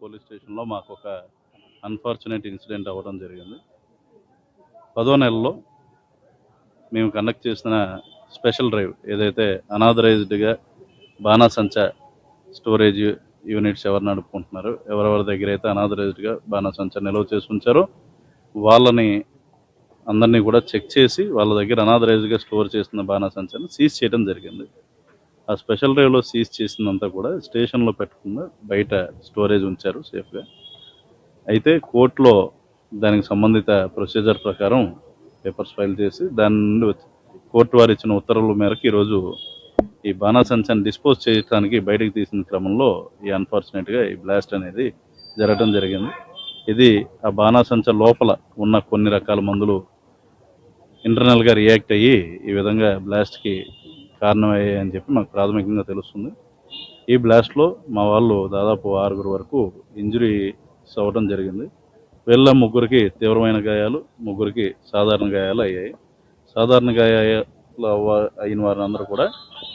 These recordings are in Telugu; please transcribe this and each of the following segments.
పోలీస్ స్టేషన్లో మాకు ఒక అన్ఫార్చునేట్ ఇన్సిడెంట్ అవ్వడం జరిగింది. 10వ నెలలో మేము కండక్ట్ చేసిన స్పెషల్ డ్రైవ్ ఏదైతే అనాథరైజ్డ్గా బాణాసంచా స్టోరేజ్ యూనిట్స్ ఎవరు నడుపుకుంటున్నారో, ఎవరెవరి దగ్గర అయితే అనాథరైజ్డ్గా బాణాసంచా నిల్వ చేసి ఉంచారో వాళ్ళని అందరినీ కూడా చెక్ చేసి వాళ్ళ దగ్గర అనాథరైజ్డ్గా స్టోర్ చేసిన బాణాసంచాన్ని సీజ్ చేయడం జరిగింది. ఆ స్పెషల్ డ్రైవ్లో సీజ్ చేసిందంతా కూడా స్టేషన్లో పెట్టకుండా బయట స్టోరేజ్ ఉంచారు సేఫ్గా. అయితే కోర్టులో దానికి సంబంధిత ప్రొసీజర్ ప్రకారం పేపర్స్ ఫైల్ చేసి దాని నుండి కోర్టు వారు ఇచ్చిన ఉత్తర్వుల మేరకు ఈరోజు ఈ బాణాసంచాన్ని డిస్పోజ్ చేయడానికి బయటకు తీసిన క్రమంలో ఈ అన్ఫార్చునేట్గా ఈ బ్లాస్ట్ అనేది జరగడం జరిగింది. ఇది ఆ బాణాసంచా లోపల ఉన్న కొన్ని రకాల మందులు ఇంటర్నల్గా రియాక్ట్ అయ్యి ఈ విధంగా బ్లాస్ట్కి కారణమయ్యాయి అని చెప్పి మాకు ప్రాథమికంగా తెలుస్తుంది. ఈ బ్లాస్ట్లో మా వాళ్ళు దాదాపు 6 వరకు ఇంజురీస్ అవ్వడం జరిగింది. వీళ్ళ 3కి తీవ్రమైన గాయాలు, 3కి సాధారణ గాయాలు అయ్యాయి. సాధారణ గాయాలు అయిన వారందరూ కూడా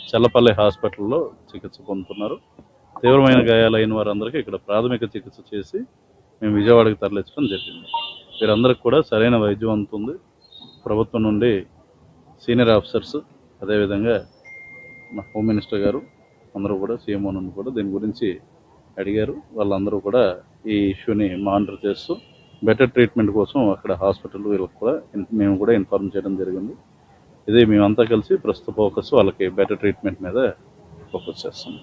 చల్లపల్లి హాస్పిటల్లో చికిత్స పొందుతున్నారు. తీవ్రమైన గాయాలు అయిన వారందరికీ ఇక్కడ ప్రాథమిక చికిత్స చేసి మేము విజయవాడకి తరలించడం జరిగింది. వీరందరికీ కూడా సరైన వైద్యం అందుతుంది. ప్రభుత్వం నుండి సీనియర్ ఆఫీసర్స్, అదేవిధంగా మా హోమ్ మినిస్టర్ గారు అందరూ కూడా, సీఎంఓ నుండి కూడా దీని గురించి అడిగారు. వాళ్ళందరూ కూడా ఈ ఇష్యూని మానిటర్ చేస్తూ బెటర్ ట్రీట్మెంట్ కోసం అక్కడ హాస్పిటల్ వీళ్ళకి కూడా మేము కూడా ఇన్ఫార్మ్ చేయడం జరిగింది. ఇది మేమంతా కలిసి ప్రస్తుత ఫోకస్ వాళ్ళకి బెటర్ ట్రీట్మెంట్ మీద ఫోకస్ చేస్తాం.